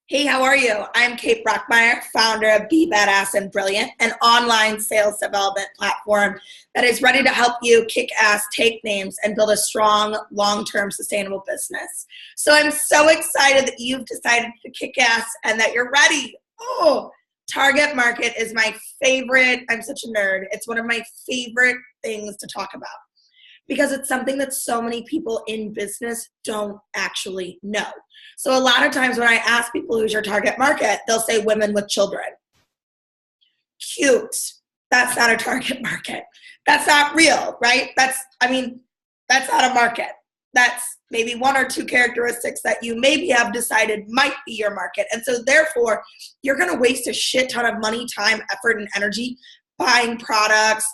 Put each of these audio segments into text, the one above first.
Hey, how are you? I'm Kate Brockmeyer, founder of Be Badass and Brilliant, an online sales development platform that is ready to help you kick ass, take names, and build a strong, long-term, sustainable business. So I'm so excited that you've decided to kick ass and that you're ready. Oh, target market is my favorite. I'm such a nerd. It's one of my favorite things to talk about because it's something that so many people in business don't actually know. So a lot of times when I ask people who's your target market, they'll say women with children. Cute. That's not a target market. That's not real, right? That's not a market. That's maybe one or two characteristics that you maybe have decided might be your market. And so therefore, you're going to waste a shit ton of money, time, effort, and energy buying products,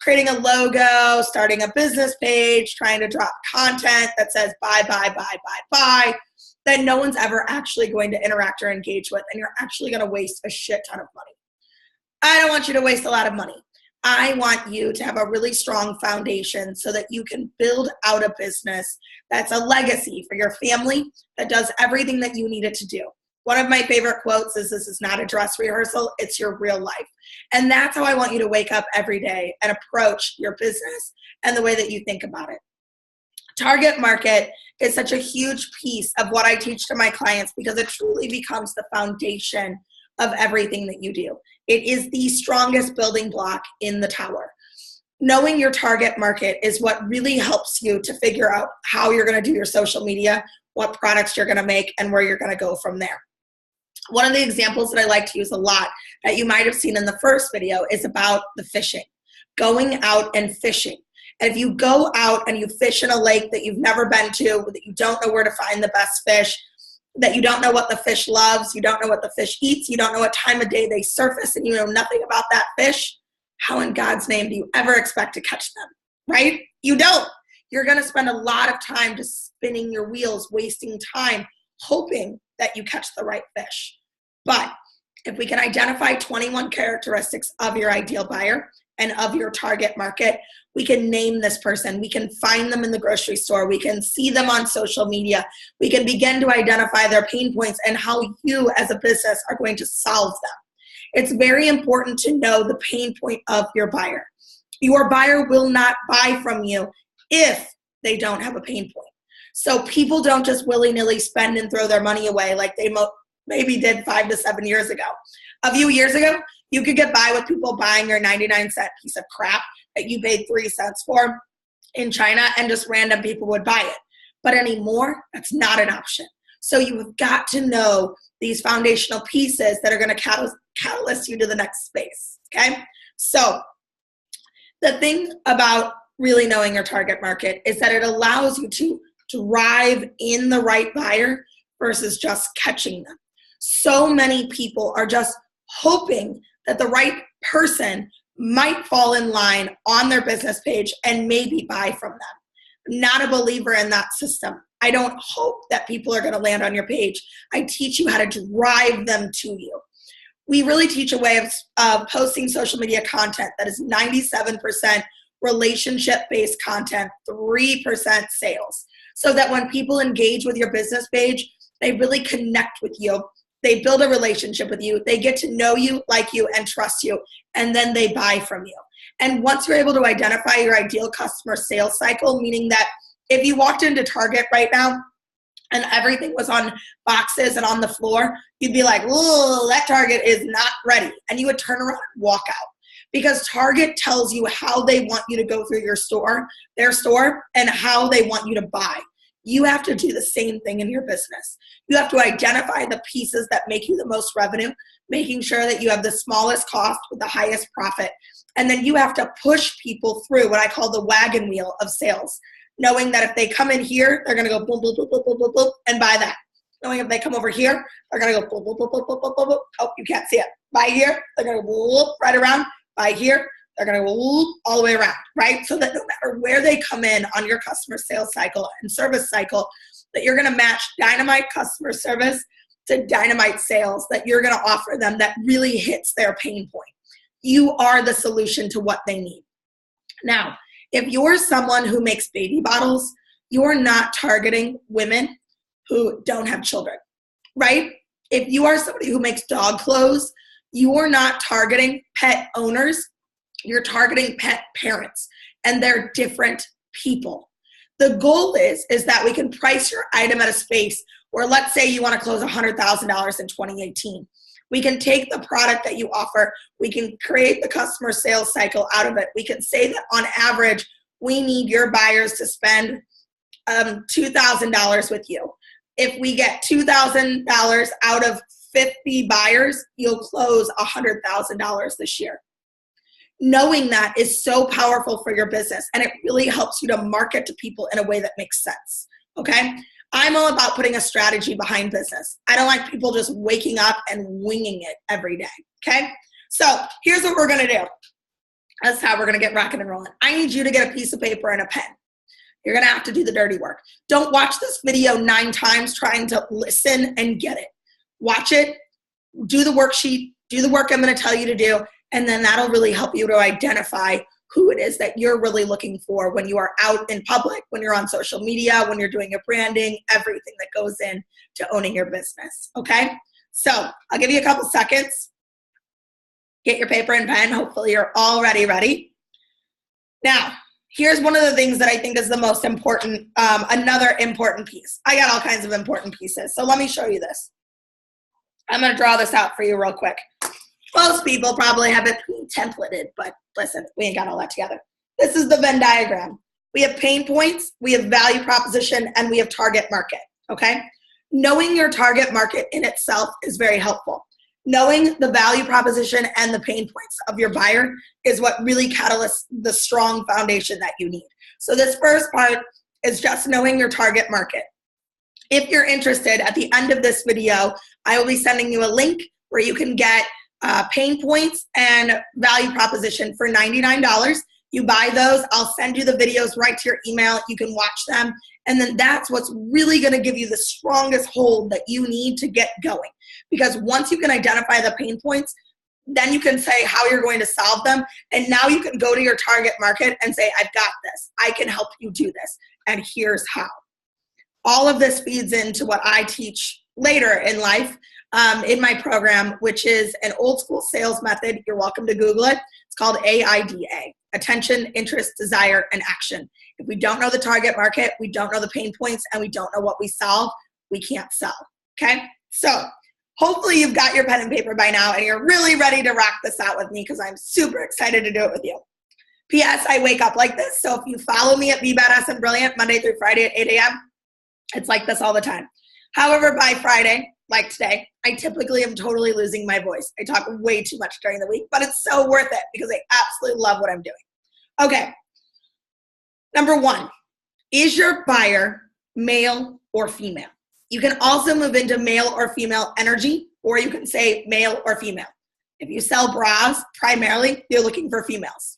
creating a logo, starting a business page, trying to drop content that says buy, that no one's ever actually going to interact or engage with, and you're actually going to waste a shit ton of money. I don't want you to waste a lot of money. I want you to have a really strong foundation so that you can build out a business that's a legacy for your family that does everything that you need it to do. One of my favorite quotes is, "This is not a dress rehearsal, it's your real life." And that's how I want you to wake up every day and approach your business and the way that you think about it. Target market is such a huge piece of what I teach to my clients because it truly becomes the foundation of everything that you do. It is the strongest building block in the tower. Knowing your target market is what really helps you to figure out how you're going to do your social media, what products you're going to make, and where you're going to go from there. One of the examples that I like to use a lot that you might have seen in the first video is about the fishing, going out and fishing. And if you go out and you fish in a lake that you've never been to, that you don't know where to find the best fish, that you don't know what the fish loves, you don't know what the fish eats, you don't know what time of day they surface, and you know nothing about that fish, how in God's name do you ever expect to catch them, right? You don't. You're going to spend a lot of time just spinning your wheels, wasting time, hoping that you catch the right fish. But if we can identify 21 characteristics of your ideal buyer and of your target market, we can name this person. We can find them in the grocery store. We can see them on social media. We can begin to identify their pain points and how you as a business are going to solve them. It's very important to know the pain point of your buyer. Your buyer will not buy from you if they don't have a pain point. So people don't just willy-nilly spend and throw their money away like they maybe did 5 to 7 years ago. A few years ago, you could get by with people buying your 99-cent piece of crap that you paid 3 cents for in China, and just random people would buy it. But anymore, that's not an option. So you've got to know these foundational pieces that are going to catalyst you to the next space, okay? So the thing about really knowing your target market is that it allows you to drive in the right buyer versus just catching them. So many people are just hoping that the right person might fall in line on their business page and maybe buy from them. I'm not a believer in that system. I don't hope that people are going to land on your page. I teach you how to drive them to you. We really teach a way of posting social media content that is 97% relationship-based content, 3% sales. So that when people engage with your business page, they really connect with you. They build a relationship with you. They get to know you, like you, and trust you, and then they buy from you. And once you're able to identify your ideal customer sales cycle, meaning that if you walked into Target right now and everything was on boxes and on the floor, you'd be like, "Oh, that Target is not ready." And you would turn around and walk out. Because Target tells you how they want you to go through their store, and how they want you to buy. You have to do the same thing in your business. You have to identify the pieces that make you the most revenue, making sure that you have the smallest cost with the highest profit. And then you have to push people through what I call the wagon wheel of sales, knowing that if they come in here, they're going to go boom, boom, boom, boom, boom, boom, boom, and buy that. Knowing if they come over here, they're going to go boom, boom, boom, boom, boom, boom, boom, boom. Oh, you can't see it. Buy here, they're going to go whoop, right around. Buy here, they're going to go whoop, all the way around, right? So that no matter where they come in on your customer sales cycle and service cycle, that you're going to match dynamite customer service to dynamite sales that you're going to offer them that really hits their pain point. You are the solution to what they need. Now, if you're someone who makes baby bottles, you're not targeting women who don't have children. right? If you are somebody who makes dog clothes, you are not targeting pet owners, you're targeting pet parents, and they're different people. The goal is that we can price your item at a space where, let's say you want to close $100,000 in 2018. We can take the product that you offer, we can create the customer sales cycle out of it. We can say that on average, we need your buyers to spend $2,000 with you. If we get $2,000 out of 50 buyers, you'll close $100,000 this year. Knowing that is so powerful for your business, and it really helps you to market to people in a way that makes sense, okay? I'm all about putting a strategy behind business. I don't like people just waking up and winging it every day, okay? So here's what we're gonna do. That's how we're gonna get rocking and rolling. I need you to get a piece of paper and a pen. You're gonna have to do the dirty work. Don't watch this video 9 times trying to listen and get it. Watch it, do the worksheet, do the work I'm gonna tell you to do, and then that'll really help you to identify who it is that you're really looking for when you are out in public, when you're on social media, when you're doing your branding, everything that goes in to owning your business, okay? So I'll give you a couple seconds. Get your paper and pen. Hopefully you're already ready. Now, here's one of the things that I think is the most important, another important piece. I got all kinds of important pieces, so let me show you this. I'm gonna draw this out for you real quick. Most people probably have it templated, but listen, we ain't got all that together. This is the Venn diagram. We have pain points, we have value proposition, and we have target market, okay? Knowing your target market in itself is very helpful. Knowing the value proposition and the pain points of your buyer is what really catalysts the strong foundation that you need. So this first part is just knowing your target market. If you're interested, at the end of this video, I will be sending you a link where you can get pain points and value proposition for $99. You buy those, I'll send you the videos right to your email. You can watch them. And then that's what's really gonna give you the strongest hold that you need to get going. Because once you can identify the pain points, then you can say how you're going to solve them. And now you can go to your target market and say, I've got this. I can help you do this. And here's how. All of this feeds into what I teach later in life in my program, which is an old school sales method. You're welcome to Google it. It's called AIDA, attention, interest, desire, and action. If we don't know the target market, we don't know the pain points, and we don't know what we solve, we can't sell, okay? So hopefully you've got your pen and paper by now and you're really ready to rock this out with me because I'm super excited to do it with you. P.S. I wake up like this, so if you follow me at Be Badass and Brilliant Monday through Friday at 8 a.m., it's like this all the time. However, by Friday, like today, I typically am totally losing my voice. I talk way too much during the week, but it's so worth it because I absolutely love what I'm doing. Okay, number 1, is your buyer male or female? You can also move into male or female energy, or you can say male or female. If you sell bras, primarily, you're looking for females.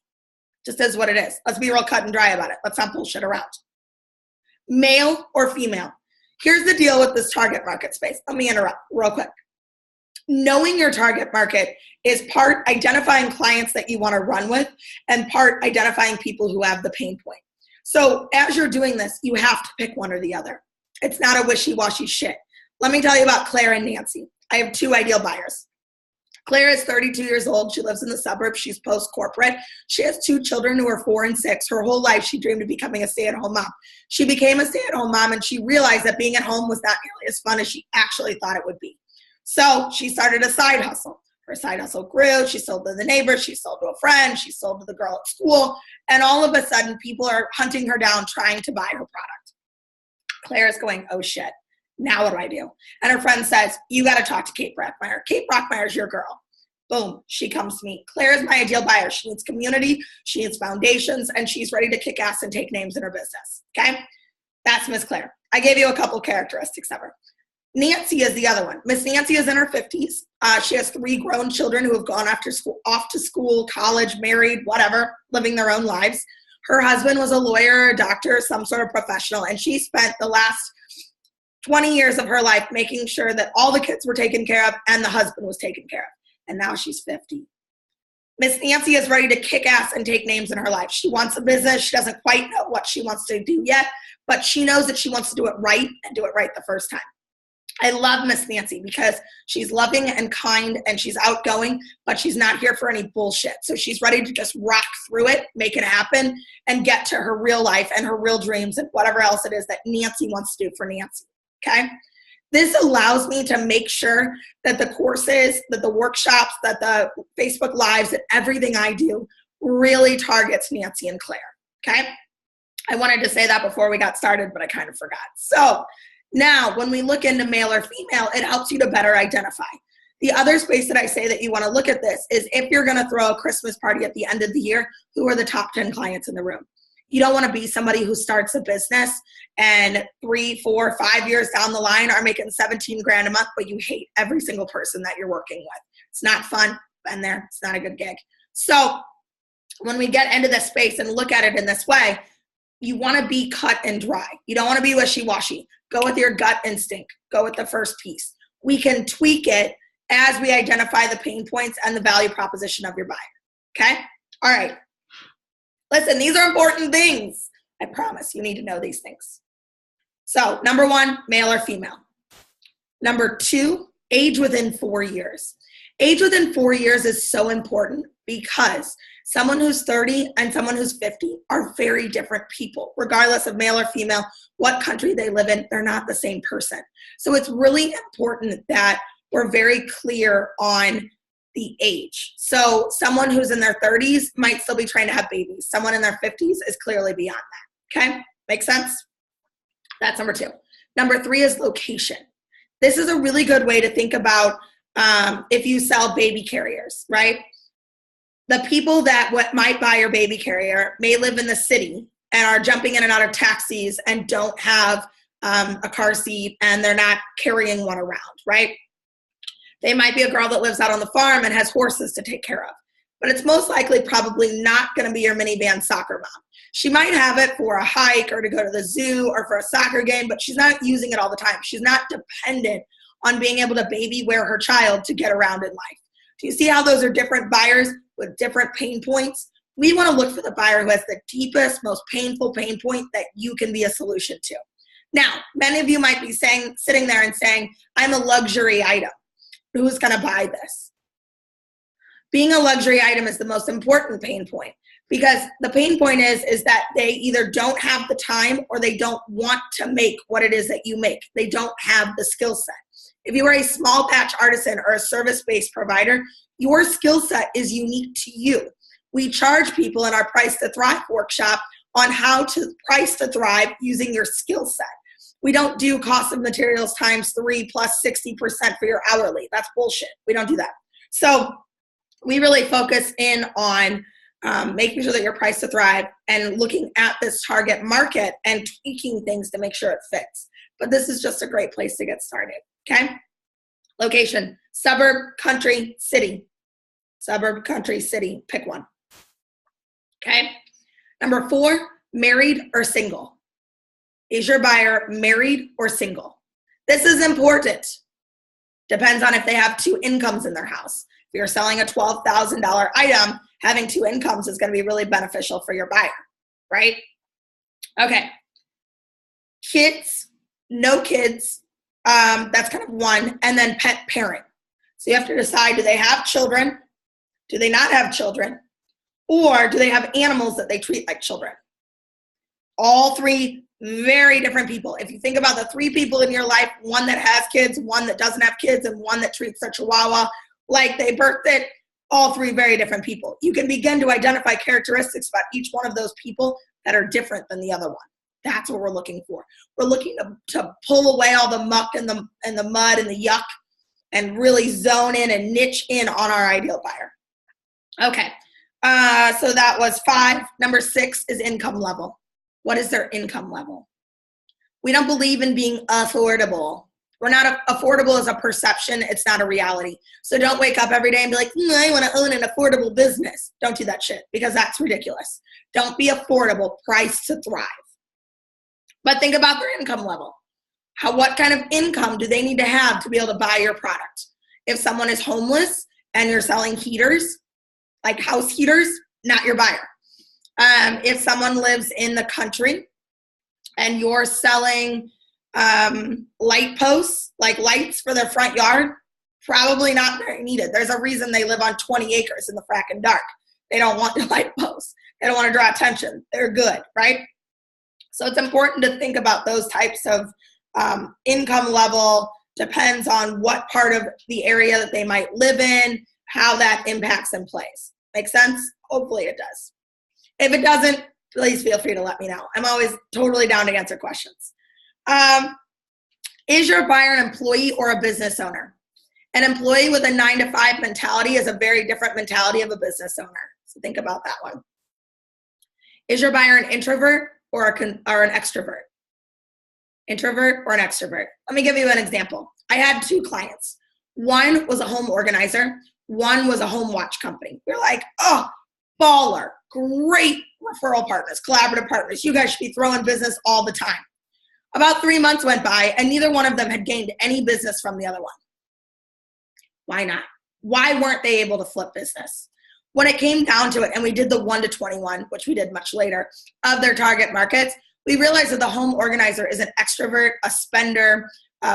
Just is what it is. Let's be real cut and dry about it. Let's not bullshit around. Male or female. Here's the deal with this target market space. Let me interrupt real quick. Knowing your target market is part identifying clients that you want to run with and part identifying people who have the pain point. So as you're doing this, you have to pick one or the other. It's not a wishy-washy shit. Let me tell you about Claire and Nancy. I have 2 ideal buyers. Claire is 32 years old. She lives in the suburbs. She's post-corporate. She has 2 children who are 4 and 6. Her whole life, she dreamed of becoming a stay-at-home mom. She became a stay-at-home mom, and she realized that being at home was not nearly as fun as she actually thought it would be. So she started a side hustle. Her side hustle grew. She sold to the neighbors. She sold to a friend. She sold to the girl at school. And all of a sudden, people are hunting her down, trying to buy her product. Claire is going, oh, shit. Now what do I do? And her friend says, you got to talk to Kate Brockmeyer. Kate Brockmeyer is your girl. Boom, she comes to me. Claire is my ideal buyer. She needs community, she needs foundations, and she's ready to kick ass and take names in her business, okay? That's Miss Claire. I gave you a couple characteristics of her. Nancy is the other one. Miss Nancy is in her 50s. She has 3 grown children who have gone off to school, college, married, whatever, living their own lives. Her husband was a lawyer, a doctor, some sort of professional, and she spent the last 20 years of her life making sure that all the kids were taken care of and the husband was taken care of. And now she's 50. Miss Nancy is ready to kick ass and take names in her life. She wants a business. She doesn't quite know what she wants to do yet, but she knows that she wants to do it right and do it right the first time. I love Miss Nancy because she's loving and kind and she's outgoing, but she's not here for any bullshit. So she's ready to just rock through it, make it happen, and get to her real life and her real dreams and whatever else it is that Nancy wants to do for Nancy, okay? This allows me to make sure that the courses, that the workshops, that the Facebook Lives, that everything I do really targets Nancy and Claire, okay? I wanted to say that before we got started, but I kind of forgot. So now, when we look into male or female, it helps you to better identify. The other space that I say that you want to look at this is if you're going to throw a Christmas party at the end of the year, who are the top 10 clients in the room? You don't want to be somebody who starts a business and 3, 4, 5 years down the line are making 17 grand a month, but you hate every single person that you're working with. It's not fun. Been there. It's not a good gig. So when we get into this space and look at it in this way, you want to be cut and dry. You don't want to be wishy-washy. Go with your gut instinct. Go with the first piece. We can tweak it as we identify the pain points and the value proposition of your buyer. Okay? All right. Listen, these are important things. I promise you need to know these things. So, number 1, male or female. Number 2, age within 4 years. Age within 4 years is so important because someone who's 30 and someone who's 50 are very different people. Regardless of male or female, what country they live in, they're not the same person. So it's really important that we're very clear on the age. So someone who's in their 30s might still be trying to have babies. Someone in their 50s is clearly beyond that. Okay? Make sense? That's number 2. Number 3 is location. This is a really good way to think about if you sell baby carriers, right? The people that might buy your baby carrier may live in the city and are jumping in and out of taxis and don't have a car seat and they're not carrying one around, right? They might be a girl that lives out on the farm and has horses to take care of. But it's most likely probably not going to be your minivan soccer mom. She might have it for a hike or to go to the zoo or for a soccer game, but she's not using it all the time. She's not dependent on being able to baby wear her child to get around in life. Do you see how those are different buyers with different pain points? We want to look for the buyer who has the deepest, most painful pain point that you can be a solution to. Now, many of you might be sitting there and saying, I'm a luxury item. Who's going to buy this? Being a luxury item is the most important pain point because the pain point is that they either don't have the time or they don't want to make what it is that you make. They don't have the skill set. If you are a small batch artisan or a service-based provider, your skill set is unique to you. We charge people in our Price to Thrive workshop on how to price to thrive using your skill set. We don't do cost of materials times 3 plus 60% for your hourly. That's bullshit. We don't do that. So we really focus in on making sure that you're priced to thrive and looking at this target market and tweaking things to make sure it fits. But this is just a great place to get started, okay? Location, suburb, country, city. Suburb, country, city, pick one, okay? Number 4, married or single. Is your buyer married or single? This is important. Depends on if they have 2 incomes in their house. If you're selling a $12,000 item, having 2 incomes is going to be really beneficial for your buyer, right? Okay. Kids, no kids, that's kind of 1, and then pet parent. So you have to decide, do they have children? Do they not have children? Or do they have animals that they treat like children? All 3 very different people. If you think about the 3 people in your life, one that has kids, one that doesn't have kids, and one that treats their chihuahua like they birthed it, all 3 very different people. You can begin to identify characteristics about each one of those people that are different than the other one. That's what we're looking for. We're looking to pull away all the muck and the mud and the yuck and really zone in and niche in on our ideal buyer. Okay, so that was 5. Number 6 is income level. What is their income level? We don't believe in being affordable. We're not affordable as a perception. It's not a reality. So don't wake up every day and be like, I want to own an affordable business. Don't do that shit because that's ridiculous. Don't be affordable. Price to thrive. But think about their income level. What kind of income do they need to have to be able to buy your product? If someone is homeless and you're selling heaters, like house heaters, not your buyer. If someone lives in the country and you're selling Light posts, like lights for their front yard, probably not very needed. There's a reason they live on 20 acres in the fracking dark. They don't want your light posts. They don't want to draw attention. They're good, right? So it's important to think about those types of income level. Depends on what part of the area that they might live in, how that impacts and plays. Make sense? Hopefully it does. If it doesn't, please feel free to let me know. I'm always totally down to answer questions. Is your buyer an employee or a business owner? An employee with a 9-to-5 mentality is a very different mentality of a business owner. So think about that one. Is your buyer an introvert or an extrovert? Introvert or an extrovert? Let me give you an example. I had 2 clients. One was a home organizer. One was a home watch company. We're like, oh, baller, great referral partners, collaborative partners. You guys should be throwing business all the time. About 3 months went by and neither one of them had gained any business from the other one. Why not? Why weren't they able to flip business? When it came down to it, and we did the 1 to 21, which we did much later, of their target markets, we realized that the home organizer is an extrovert, a spender,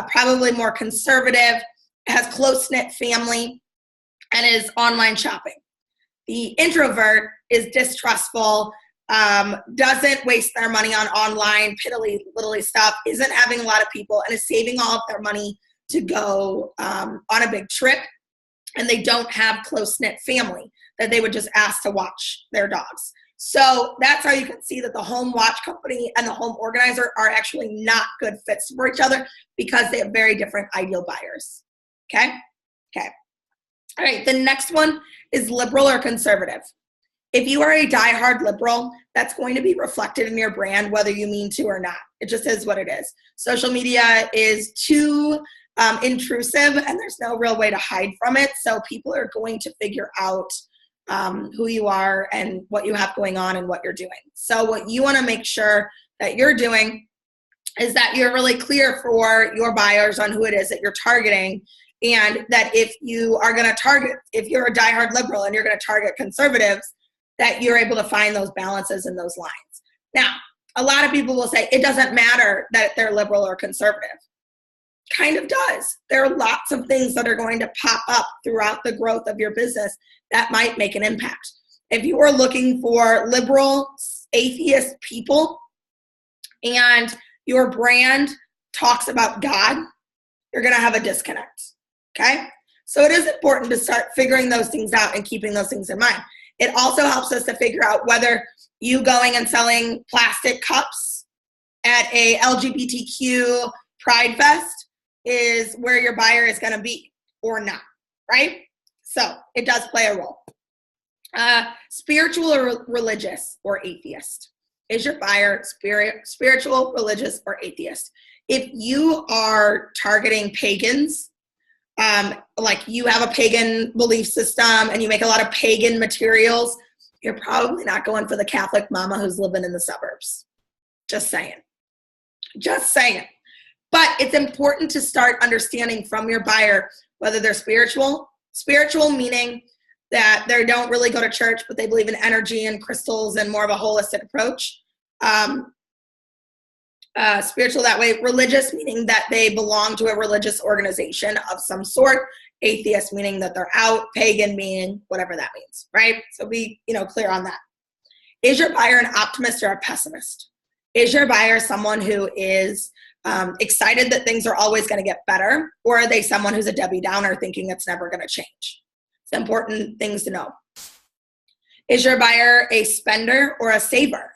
probably more conservative, has close-knit family, and is online shopping. The introvert is distrustful, doesn't waste their money on online piddly stuff, isn't having a lot of people, and is saving all of their money to go on a big trip, and they don't have close-knit family that they would just ask to watch their dogs. So that's how you can see that the home watch company and the home organizer are actually not good fits for each other because they have very different ideal buyers. Okay? Okay. All right, the next one is liberal or conservative. If you are a diehard liberal, that's going to be reflected in your brand whether you mean to or not. It just is what it is. Social media is too intrusive and there's no real way to hide from it. So people are going to figure out who you are and what you have going on and what you're doing. So what you want to make sure that you're doing is that you're really clear for your buyers on who it is that you're targeting, and that if you are going to target, if you're a diehard liberal and you're going to target conservatives, that you're able to find those balances in those lines. Now, a lot of people will say it doesn't matter that they're liberal or conservative. Kind of does. There are lots of things that are going to pop up throughout the growth of your business that might make an impact. If you are looking for liberal, atheist people and your brand talks about God, you're going to have a disconnect. Okay? So it is important to start figuring those things out and keeping those things in mind. It also helps us to figure out whether you going and selling plastic cups at a LGBTQ Pride Fest is where your buyer is going to be or not, right? So it does play a role. Spiritual or religious or atheist? Is your buyer spiritual, religious, or atheist? If you are targeting pagans, like you have a pagan belief system and you make a lot of pagan materials, you're probably not going for the Catholic mama who's living in the suburbs. Just saying. Just saying. But it's important to start understanding from your buyer whether they're spiritual. Spiritual meaning that they don't really go to church, but they believe in energy and crystals and more of a holistic approach. Spiritual that way. Religious meaning that they belong to a religious organization of some sort. Atheist meaning that they're out. Pagan meaning whatever that means, right? So be clear on that. Is your buyer an optimist or a pessimist? Is your buyer someone who is excited that things are always going to get better, or are they someone who's a Debbie Downer thinking it's never going to change? It's important things to know. Is your buyer a spender or a saver?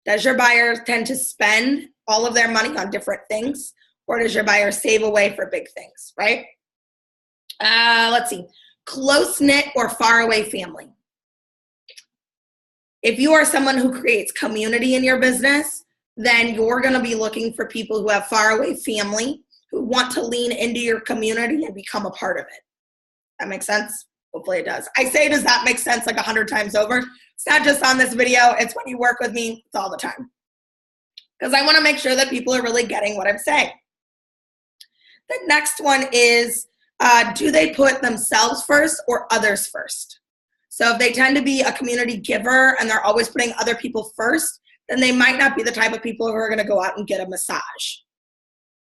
Does your buyer tend to spend all of their money on different things, or does your buyer save away for big things, right? Let's see. Close-knit or far-away family. If you are someone who creates community in your business, then you're going to be looking for people who have faraway family, who want to lean into your community and become a part of it. That makes sense? Hopefully it does. I say, does that make sense like 100 times over? It's not just on this video. It's when you work with me. It's all the time. Because I want to make sure that people are really getting what I'm saying. The next one is, do they put themselves first or others first? So if they tend to be a community giver and they're always putting other people first, then they might not be the type of people who are going to go out and get a massage,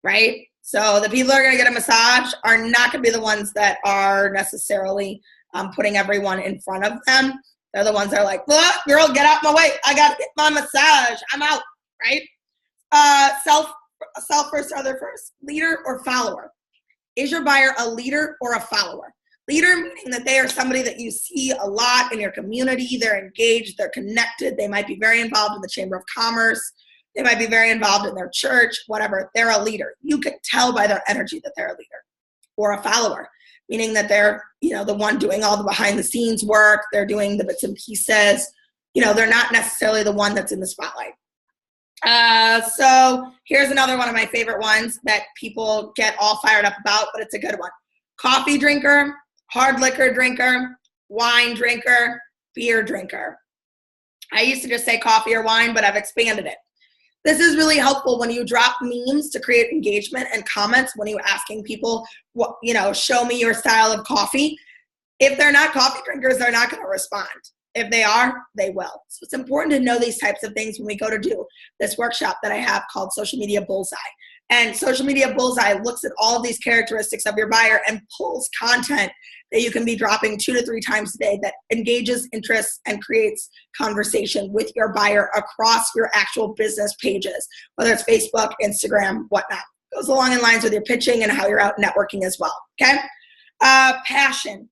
right? So the people who are going to get a massage are not going to be the ones that are necessarily putting everyone in front of them. They're the ones that are like, look, girl, get out my way. I got to get my massage. I'm out, right? Self first, other first. Leader or follower? Is your buyer a leader or a follower? Leader meaning that they are somebody that you see a lot in your community. They're engaged. They're connected. They might be very involved in the Chamber of Commerce. They might be very involved in their church, whatever. They're a leader. You can tell by their energy that they're a leader. Or a follower, meaning that they're, the one doing all the behind the scenes work. They're doing the bits and pieces. They're not necessarily the one that's in the spotlight. So here's another one of my favorite ones that people get all fired up about, but it's a good one. Coffee drinker, hard liquor drinker, wine drinker, beer drinker. I used to just say coffee or wine, but I've expanded it. This is really helpful when you drop memes to create engagement and comments when you're asking people, show me your style of coffee. If they're not coffee drinkers, they're not going to respond. If they are, they will. So it's important to know these types of things when we go to do this workshop that I have called Social Media Bullseye. And Social Media Bullseye looks at all of these characteristics of your buyer and pulls content that you can be dropping 2 to 3 times a day that engages, interests, and creates conversation with your buyer across your actual business pages, whether it's Facebook, Instagram, whatnot. Goes along in lines with your pitching and how you're out networking as well, okay? Passion.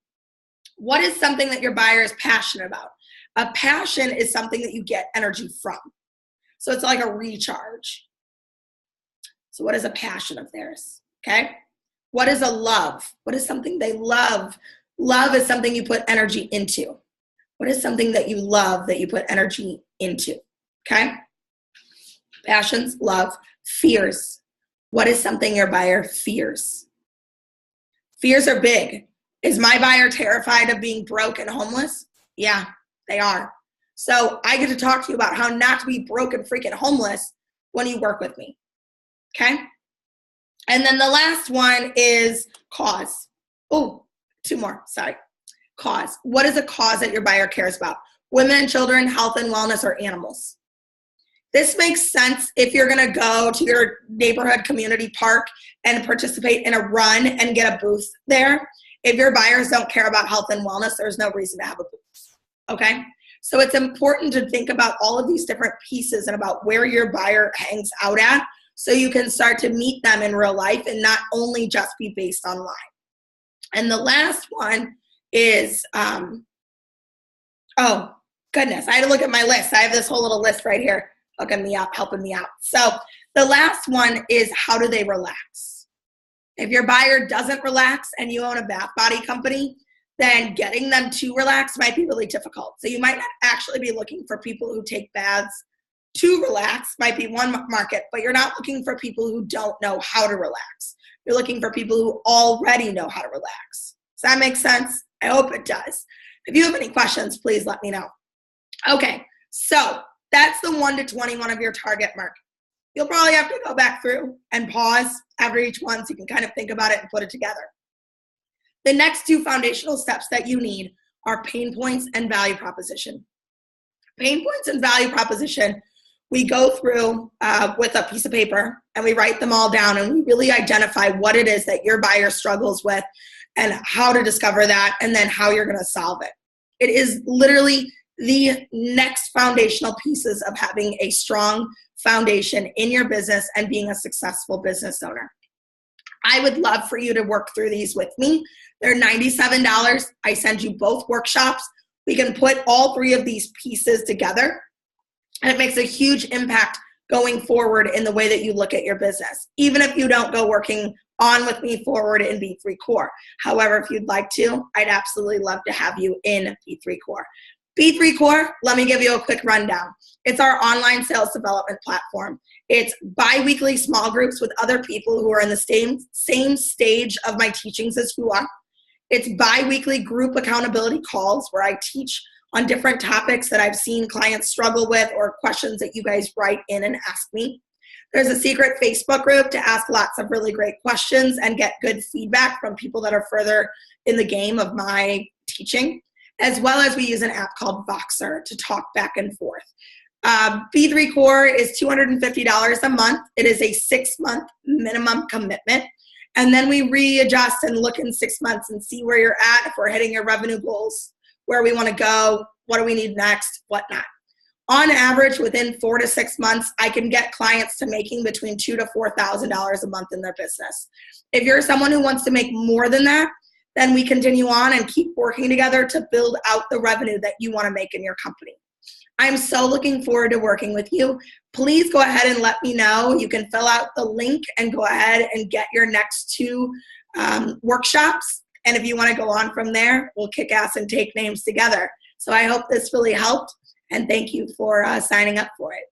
What is something that your buyer is passionate about? A passion is something that you get energy from. So it's like a recharge. So what is a passion of theirs, okay? What is a love? What is something they love? Love is something you put energy into. What is something that you love that you put energy into, okay? Passions, love, fears. What is something your buyer fears? Fears are big. Is my buyer terrified of being broke and homeless? Yeah, they are. So I get to talk to you about how not to be broke and freaking homeless when you work with me, okay? And then the last one is cause. Oh, 2 more, sorry. Cause. What is a cause that your buyer cares about? Women and children, health and wellness, or animals? This makes sense if you're gonna go to your neighborhood community park and participate in a run and get a booth there. If your buyers don't care about health and wellness, there's no reason to have a booth, okay? So it's important to think about all of these different pieces and about where your buyer hangs out at so you can start to meet them in real life and not only just be based online. And the last one is, oh, goodness, I had to look at my list. I have this whole little list right here hooking me up, helping me out. So the last one is how do they relax? If your buyer doesn't relax and you own a bath body company, then getting them to relax might be really difficult. So you might not actually be looking for people who take baths to relax, might be one market, but you're not looking for people who don't know how to relax. You're looking for people who already know how to relax. Does that make sense? I hope it does. If you have any questions, please let me know. Okay, so that's the 1 to 21 of your target market. You'll probably have to go back through and pause after each one so you can kind of think about it and put it together. The next 2 foundational steps that you need are pain points and value proposition. Pain points and value proposition, we go through with a piece of paper and we write them all down and we really identify what it is that your buyer struggles with and how to discover that and then how you're going to solve it. It is literally the next foundational pieces of having a strong foundation in your business and being a successful business owner. I would love for you to work through these with me. They're $97. I send you both workshops. We can put all 3 of these pieces together, and it makes a huge impact going forward in the way that you look at your business, even if you don't go working on with me forward in B3 Core. However, if you'd like to, I'd absolutely love to have you in B3 Core. B3 Core, let me give you a quick rundown. It's our online sales development platform. It's bi-weekly small groups with other people who are in the same stage of my teachings as you are. It's bi-weekly group accountability calls where I teach on different topics that I've seen clients struggle with or questions that you guys write in and ask me. There's a secret Facebook group to ask lots of really great questions and get good feedback from people that are further in the game of my teaching, as well as we use an app called Voxer to talk back and forth. B3 Core is $250 a month. It is a 6-month minimum commitment. And then we readjust and look in 6 months and see where you're at, if we're hitting your revenue goals, where we want to go, what do we need next, whatnot. On average, within 4 to 6 months, I can get clients to making between $2,000 to $4,000 a month in their business. If you're someone who wants to make more than that, then we continue on and keep working together to build out the revenue that you want to make in your company. I'm so looking forward to working with you. Please go ahead and let me know. You can fill out the link and go ahead and get your next 2 workshops. And if you want to go on from there, we'll kick ass and take names together. So I hope this really helped, and thank you for signing up for it.